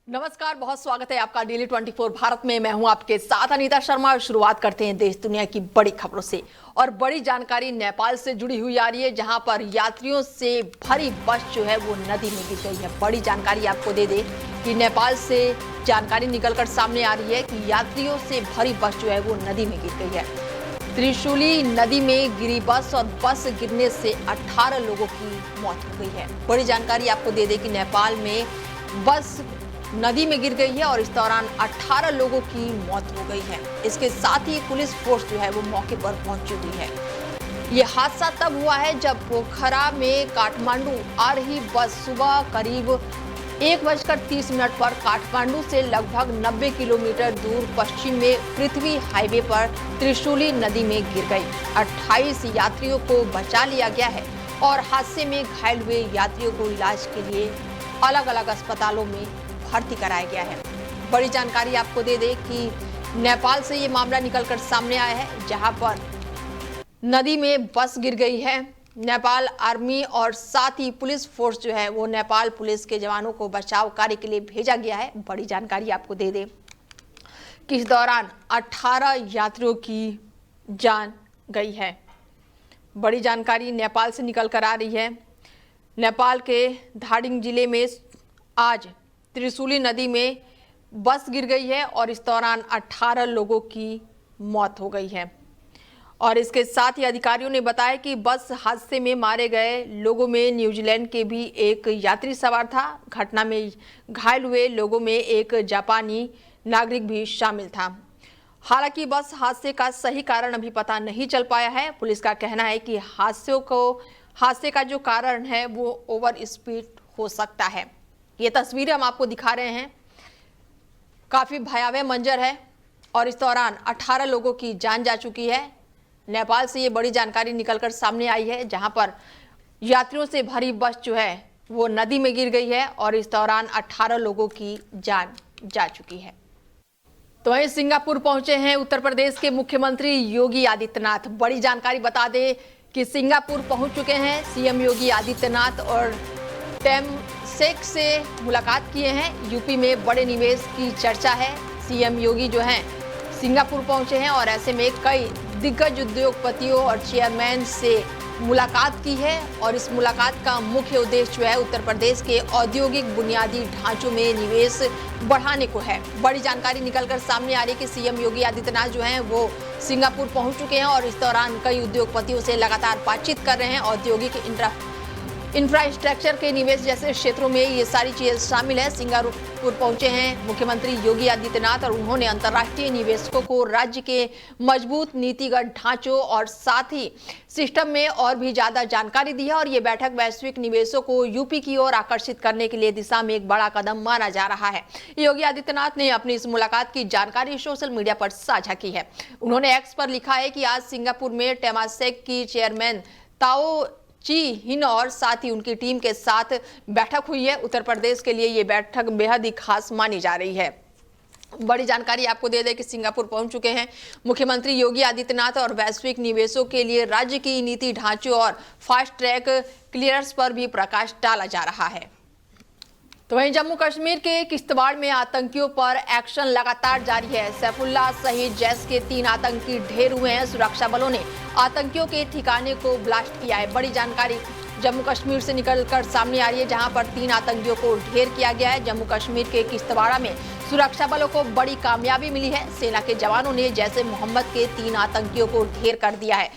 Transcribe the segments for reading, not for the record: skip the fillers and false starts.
नमस्कार, बहुत स्वागत है आपका डेली 24 भारत में। मैं हूं आपके साथ अनीता शर्मा। शुरुआत करते हैं देश दुनिया की बड़ी खबरों से। और बड़ी जानकारी नेपाल से जुड़ी हुई आ रही है, जहां पर यात्रियों से भरी बस जो है वो नदी में गिर गई है। बड़ी जानकारी आपको दे दें कि नेपाल से जानकारी निकलकर सामने आ रही है कि यात्रियों से भरी बस जो है वो नदी में गिर गई है। त्रिशूली नदी में गिरी बस और बस गिरने से 18 लोगों की मौत हो गई है। बड़ी जानकारी आपको दे दें कि नेपाल में बस नदी में गिर गई है और इस दौरान 18 लोगों की मौत हो गई है। इसके साथ ही पुलिस फोर्स जो है वो मौके पर पहुंची हुई है। ये हादसा तब हुआ है जब पोखरा में काठमांडू आ रही बस सुबह करीब 1:30 पर काठमांडू से लगभग 90 किलोमीटर दूर पश्चिम में पृथ्वी हाईवे पर त्रिशूली नदी में गिर गई। 28 यात्रियों को बचा लिया गया है और हादसे में घायल हुए यात्रियों को इलाज के लिए अलग अलग अस्पतालों में भर्ती कराया गया है। बड़ी जानकारी आपको दे दें कि नेपाल से ये मामला निकलकर सामने आया है, जहां पर नदी में बस गिर गई है। नेपाल आर्मी और साथ ही पुलिस फोर्स जो है वो नेपाल पुलिस के जवानों को बचाव कार्य के लिए भेजा गया है। बड़ी जानकारी आपको दे दें कि इस दौरान 18 यात्रियों की जान गई है। बड़ी जानकारी नेपाल से निकल कर आ रही है। नेपाल के धादिङ जिले में आज त्रिशूली नदी में बस गिर गई है और इस दौरान 18 लोगों की मौत हो गई है। और इसके साथ ही अधिकारियों ने बताया कि बस हादसे में मारे गए लोगों में न्यूजीलैंड के भी एक यात्री सवार था। घटना में घायल हुए लोगों में एक जापानी नागरिक भी शामिल था। हालांकि बस हादसे का सही कारण अभी पता नहीं चल पाया है। पुलिस का कहना है कि हादसे का जो कारण है वो ओवर स्पीड हो सकता है। ये तस्वीरें हम आपको दिखा रहे हैं, काफी भयावह मंजर है और इस दौरान 18 लोगों की जान जा चुकी है। नेपाल से ये बड़ी जानकारी निकलकर सामने आई है, जहां पर यात्रियों से भरी बस जो है वो नदी में गिर गई है और इस दौरान 18 लोगों की जान जा चुकी है। तो वहीं सिंगापुर पहुंचे हैं उत्तर प्रदेश के मुख्यमंत्री योगी आदित्यनाथ। बड़ी जानकारी बता दें कि सिंगापुर पहुंच चुके हैं सीएम योगी आदित्यनाथ और टेमसेक से मुलाकात किए हैं। यूपी में बड़े निवेश की चर्चा है। सीएम योगी जो हैं सिंगापुर पहुंचे हैं और ऐसे में कई दिग्गज उद्योगपतियों और चेयरमैन से मुलाकात की है और इस मुलाकात का मुख्य उद्देश्य जो है उत्तर प्रदेश के औद्योगिक बुनियादी ढांचों में निवेश बढ़ाने को है। बड़ी जानकारी निकलकर सामने आ रही है कि सीएम योगी आदित्यनाथ जो हैं वो सिंगापुर पहुंच चुके हैं और इस दौरान कई उद्योगपतियों से लगातार बातचीत कर रहे हैं। औद्योगिक इंफ्रास्ट्रक्चर के निवेश जैसे क्षेत्रों में ये सारी चीजें शामिल है। सिंगापुर पहुंचे हैं मुख्यमंत्री योगी आदित्यनाथ और उन्होंने अंतर्राष्ट्रीय निवेशकों को राज्य के मजबूत नीतिगत ढांचों और साथ ही सिस्टम में और भी ज्यादा जानकारी दी है। और ये बैठक वैश्विक निवेशों को यूपी की ओर आकर्षित करने के लिए दिशा में एक बड़ा कदम माना जा रहा है। योगी आदित्यनाथ ने अपनी इस मुलाकात की जानकारी सोशल मीडिया पर साझा की है। उन्होंने एक्स पर लिखा है कि आज सिंगापुर में टेमासेक की चेयरमैन ताओ ची हिन और साथ ही उनकी टीम के साथ बैठक हुई है। उत्तर प्रदेश के लिए ये बैठक बेहद ही खास मानी जा रही है। बड़ी जानकारी आपको दे दें कि सिंगापुर पहुंच चुके हैं मुख्यमंत्री योगी आदित्यनाथ और वैश्विक निवेशों के लिए राज्य की नीति ढांचों और फास्ट ट्रैक क्लियरेंस पर भी प्रकाश डाला जा रहा है। तो वहीं जम्मू कश्मीर के किश्तवाड़ में आतंकियों पर एक्शन लगातार जारी है। सैफुल्लाह सहित जैश के 3 आतंकी ढेर हुए हैं। सुरक्षा बलों ने आतंकियों के ठिकाने को ब्लास्ट किया है। बड़ी जानकारी जम्मू कश्मीर से निकलकर सामने आ रही है, जहां पर 3 आतंकियों को ढेर किया गया है। जम्मू कश्मीर के किश्तवाड़ा में सुरक्षा बलों को बड़ी कामयाबी मिली है। सेना के जवानों ने जैसे मोहम्मद के 3 आतंकियों को ढेर कर दिया है।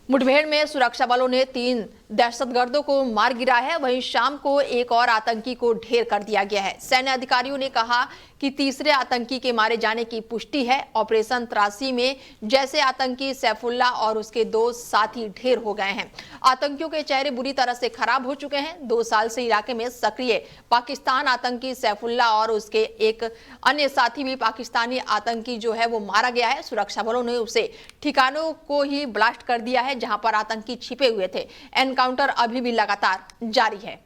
मुठभेड़ में सुरक्षा बलों ने 3 दहशतगर्दों को मार गिरा है। वहीं शाम को एक और आतंकी को ढेर कर दिया गया है। सैन्य अधिकारियों ने कहा कि तीसरे आतंकी के मारे जाने की पुष्टि है। ऑपरेशन त्रासी में जैसे आतंकी सैफुल्लाह और उसके 2 साथी ढेर हो गए हैं। आतंकियों के चेहरे बुरी तरह से खराब हो चुके हैं। 2 साल से इलाके में सक्रिय पाकिस्तान आतंकी सैफुल्लाह और उसके एक अन्य साथी भी पाकिस्तानी आतंकी जो है वो मारा गया है। सुरक्षा बलों ने उसे ठिकानों को ही ब्लास्ट कर दिया है जहां पर आतंकी छिपे हुए थे। एनकाउंटर अभी भी लगातार जारी है।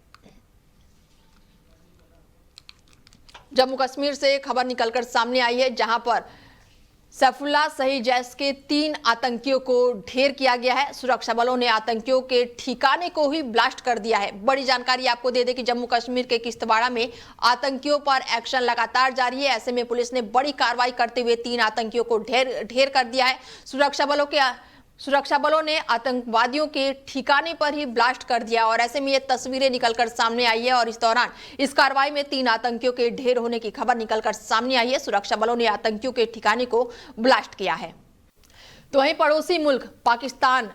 जम्मू कश्मीर से खबर निकलकर सामने आई है, जहां पर सैफुल्लाह सही जैश के 3 आतंकियों को ढेर किया गया है। सुरक्षा बलों ने आतंकियों के ठिकाने को ही ब्लास्ट कर दिया है। बड़ी जानकारी आपको दे दें कि जम्मू कश्मीर के किश्तवाड़ा में आतंकियों पर एक्शन लगातार जारी है। ऐसे में पुलिस ने बड़ी कार्रवाई करते हुए 3 आतंकियों को ढेर कर दिया है। सुरक्षा बलों ने आतंकवादियों के ठिकाने पर ही ब्लास्ट कर दिया और ऐसे में ये तस्वीरें निकलकर सामने आई है और इस दौरान इस कार्रवाई में 3 आतंकियों के ढेर होने की खबर निकलकर सामने आई है। सुरक्षा बलों ने आतंकियों के ठिकाने को ब्लास्ट किया है। तो वहीं पड़ोसी मुल्क पाकिस्तान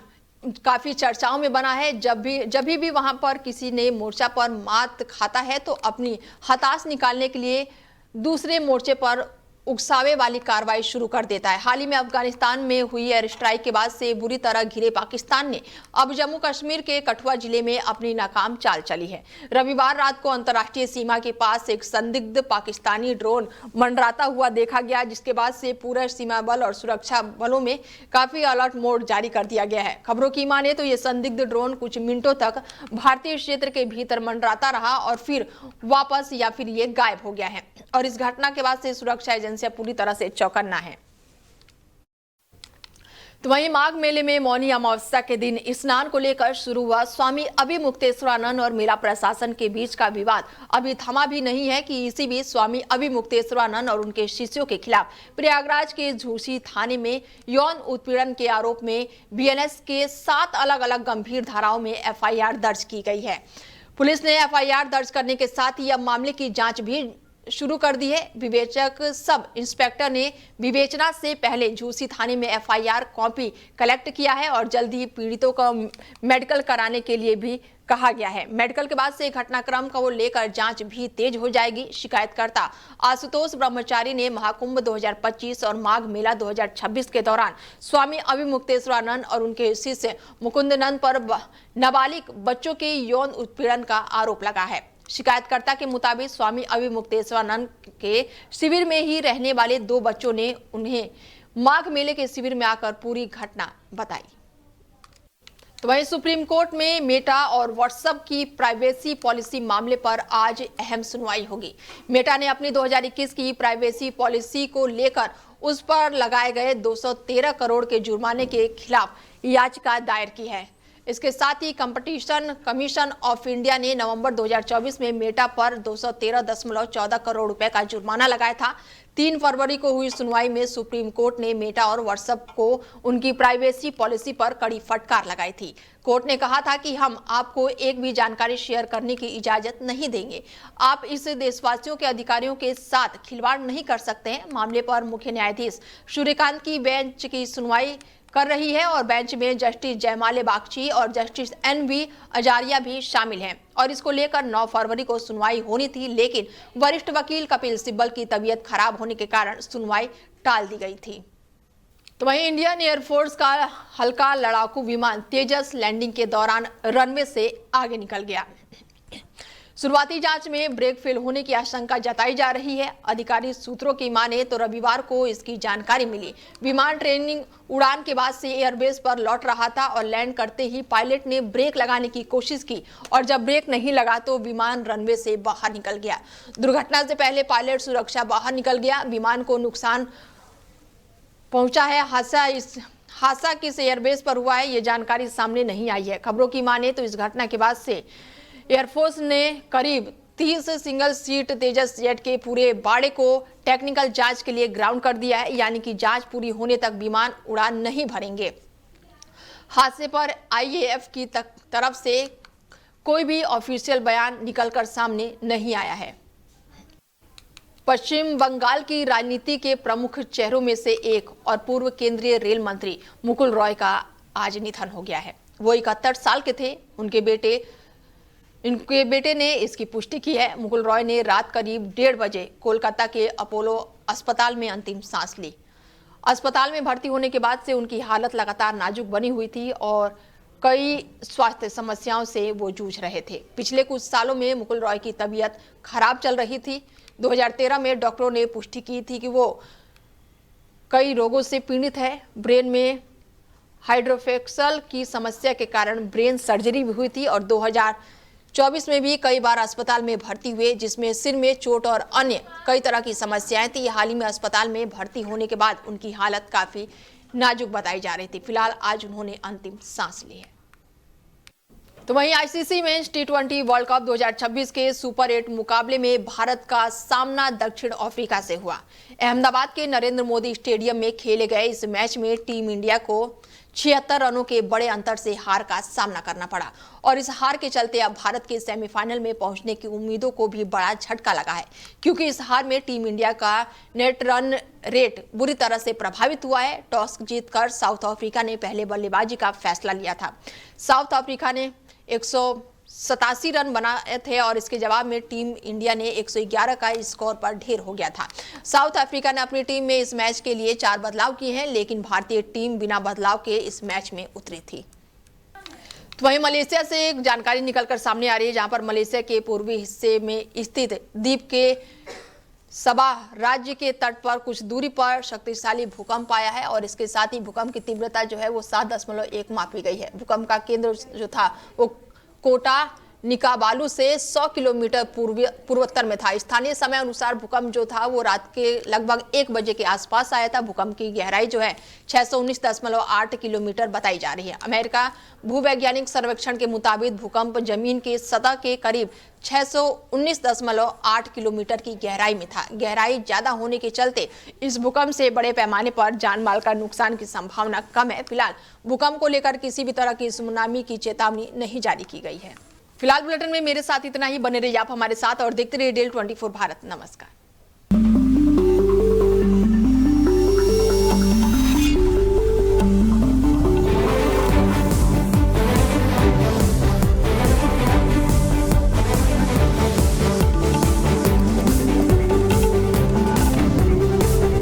काफी चर्चाओं में बना है। जब भी वहां पर किसी ने मोर्चा पर मात खाता है तो अपनी हताश निकालने के लिए दूसरे मोर्चे पर उकसावे वाली कार्रवाई शुरू कर देता है। हाल ही में अफगानिस्तान में हुई एयर स्ट्राइक के बाद से बुरी तरह घिरे पाकिस्तान ने अब जम्मू कश्मीर के कठुआ जिले में अपनी नाकाम चाल चली है। रविवार रात को अंतर्राष्ट्रीय सीमा के पास एक संदिग्ध पाकिस्तानी ड्रोन मंडराता हुआ देखा गया, जिसके बाद से पूरा सीमा बल और सुरक्षा बलों में काफी अलर्ट मोड जारी कर दिया गया है। खबरों की माने तो ये संदिग्ध ड्रोन कुछ मिनटों तक भारतीय क्षेत्र के भीतर मंडराता रहा और फिर वापस या फिर ये गायब हो गया है और इस घटना के बाद से सुरक्षा एजेंसियां पूरी तरह से चौकन्ना है। तो वहीं माघ मेले में मौनी अमावस्या के दिन स्नान को लेकर शुरू हुआ स्वामी अभिमुक्तेश्वरानंद और मेला प्रशासन के बीच का विवाद अभी थमा भी नहीं है कि इसी बीच स्वामी अभिमुक्तेश्वरानंद और उनके शिष्यों के खिलाफ प्रयागराज के झूसी थाने में यौन उत्पीड़न के आरोप में बीएनएस के 7 अलग-अलग गंभीर धाराओं में एफआईआर दर्ज की गई है। पुलिस ने एफआईआर दर्ज करने के साथ ही अब मामले की जांच भी शुरू कर दी है। विवेचक सब इंस्पेक्टर ने विवेचना से पहले झूसी थाने में एफआईआर कॉपी कलेक्ट किया है और जल्द ही पीड़ितों का मेडिकल कराने के लिए भी कहा गया है। मेडिकल के बाद से घटनाक्रम को लेकर जांच भी तेज हो जाएगी। शिकायतकर्ता आशुतोष ब्रह्मचारी ने महाकुंभ 2025 और माघ मेला 2026 के दौरान स्वामी अभिमुक्तेश्वरानंद और उनके शिष्य मुकुंदनंद पर नाबालिग बच्चों के यौन उत्पीड़न का आरोप लगा है। शिकायतकर्ता के मुताबिक स्वामी अभिमुक्तेश्वरानंद के शिविर में ही रहने वाले 2 बच्चों ने उन्हें माघ मेले के शिविर में आकर पूरी घटना बताई। तो वहीं सुप्रीम कोर्ट में मेटा और व्हाट्सएप की प्राइवेसी पॉलिसी मामले पर आज अहम सुनवाई होगी। मेटा ने अपनी 2021 की प्राइवेसी पॉलिसी को लेकर उस पर लगाए गए 213 करोड़ के जुर्माने के खिलाफ याचिका दायर की है। इसके साथ ही कंपटीशन कमीशन ऑफ इंडिया ने नवंबर 2024 में मेटा पर 213.14 करोड़ रुपए का जुर्माना लगाया था। 3 फरवरी को हुई सुनवाई में सुप्रीम कोर्ट ने मेटा और व्हाट्सएप को उनकी प्राइवेसी पॉलिसी पर कड़ी फटकार लगाई थी। कोर्ट ने कहा था कि हम आपको एक भी जानकारी शेयर करने की इजाजत नहीं देंगे। आप इस देशवासियों के अधिकारियों के साथ खिलवाड़ नहीं कर सकते हैं। मामले पर मुख्य न्यायाधीश सूर्यकांत की बेंच की सुनवाई कर रही है और बेंच में जस्टिस जयमाले बागची और जस्टिस एनवी अजारिया भी शामिल हैं और इसको लेकर 9 फरवरी को सुनवाई होनी थी, लेकिन वरिष्ठ वकील कपिल सिब्बल की तबीयत खराब होने के कारण सुनवाई टाल दी गई थी। तो वहीं इंडियन एयरफोर्स का हल्का लड़ाकू विमान तेजस लैंडिंग के दौरान रनवे से आगे निकल गया। शुरुआती जांच में ब्रेक फेल होने की आशंका जताई जा रही है। अधिकारी सूत्रों की माने तो रविवार को इसकी जानकारी मिली। विमान ट्रेनिंग उड़ान के बाद से एयरबेस पर लौट रहा था और लैंड करते ही पायलट ने ब्रेक लगाने की कोशिश की और जब ब्रेक नहीं लगा तो विमान रनवे से बाहर निकल गया। दुर्घटना से पहले पायलट सुरक्षा बाहर निकल गया। विमान को नुकसान पहुंचा है। हादसा किस एयरबेस पर हुआ है, ये जानकारी सामने नहीं आई है। खबरों की माने तो इस घटना के बाद से एयरफोर्स ने करीब 30 सिंगल सीट तेजस जेट के पूरे बाड़े को टेक्निकल जांच के लिए ग्राउंड कर दिया है, यानी कि जांच पूरी होने तक विमान उड़ान नहीं भरेंगे। हादसे पर आईएएफ की तरफ से कोई भी ऑफिशियल बयान निकलकर सामने नहीं आया है। पश्चिम बंगाल की राजनीति के प्रमुख चेहरों में से एक और पूर्व केंद्रीय रेल मंत्री मुकुल रॉय का आज निधन हो गया है। वो 71 साल के थे। इनके बेटे ने इसकी पुष्टि की है। मुकुल रॉय ने रात करीब 1:30 बजे कोलकाता के अपोलो अस्पताल में अंतिम सांस ली। अस्पताल में भर्ती होने के बाद से उनकी हालत लगातार नाजुक बनी हुई थी और कई स्वास्थ्य समस्याओं से वो जूझ रहे थे। पिछले कुछ सालों में मुकुल रॉय की तबीयत खराब चल रही थी। 2013 में डॉक्टरों ने पुष्टि की थी कि वो कई रोगों से पीड़ित है। ब्रेन में हाइड्रोफेक्सल की समस्या के कारण ब्रेन सर्जरी भी हुई थी और 2024 में भी कई बार अस्पताल में भर्ती हुए, जिसमें सिर में चोट और अन्य कई तरह की समस्याएं थी। हाल ही में अस्पताल में भर्ती होने के बाद उनकी हालत काफी नाजुक बताई जा रही थी। फिलहाल आज उन्होंने अंतिम सांस ली है। तो वहीं आईसीसी मेंस टी20 वर्ल्ड कप 2026 के सुपर 8 मुकाबले में भारत का सामना दक्षिण अफ्रीका से हुआ। अहमदाबाद के नरेंद्र मोदी स्टेडियम में खेले गए इस मैच में टीम इंडिया को 76 रनों के बड़े अंतर से हार का सामना करना पड़ा और इस हार के चलते अब भारत के सेमीफाइनल में पहुंचने की उम्मीदों को भी बड़ा झटका लगा है, क्योंकि इस हार में टीम इंडिया का नेट रन रेट बुरी तरह से प्रभावित हुआ है। टॉस जीतकर साउथ अफ्रीका ने पहले बल्लेबाजी का फैसला लिया था। साउथ अफ्रीका ने 187 रन बनाए थे और इसके जवाब में टीम इंडिया ने 111 का स्कोर पर ढेर हो गया था। साउथ अफ्रीका ने अपनी टीम में इस मैच के लिए 4 बदलाव किए हैं, लेकिन भारतीय टीम बिना बदलाव के इस मैच में उतरी थी। तो वहीं मलेशिया से एक जानकारी निकलकर सामने आ रही है, जहां पर मलेशिया के पूर्वी हिस्से में स्थित द्वीप के सबाह राज्य के तट पर कुछ दूरी पर शक्तिशाली भूकंप आया है और इसके साथ ही भूकंप की तीव्रता जो है वो 7.1 मापी गई है। भूकंप का केंद्र जो था वो कोटा निकाबालू से 100 किलोमीटर पूर्वोत्तर में था। स्थानीय समय अनुसार भूकंप जो था वो रात के लगभग 1 बजे के आसपास आया था। भूकंप की गहराई जो है 619.8 किलोमीटर बताई जा रही है। अमेरिका भूवैज्ञानिक सर्वेक्षण के मुताबिक भूकंप जमीन के सतह के करीब 619.8 किलोमीटर की गहराई में था। गहराई ज्यादा होने के चलते इस भूकंप से बड़े पैमाने पर जान माल का नुकसान की संभावना कम है। फिलहाल भूकंप को लेकर किसी भी तरह की सुनामी की चेतावनी नहीं जारी की गई है। फिलहाल बुलेटिन में मेरे साथ इतना ही। बने रहिए आप हमारे साथ और देखते रहिए डेल 24 भारत। नमस्कार।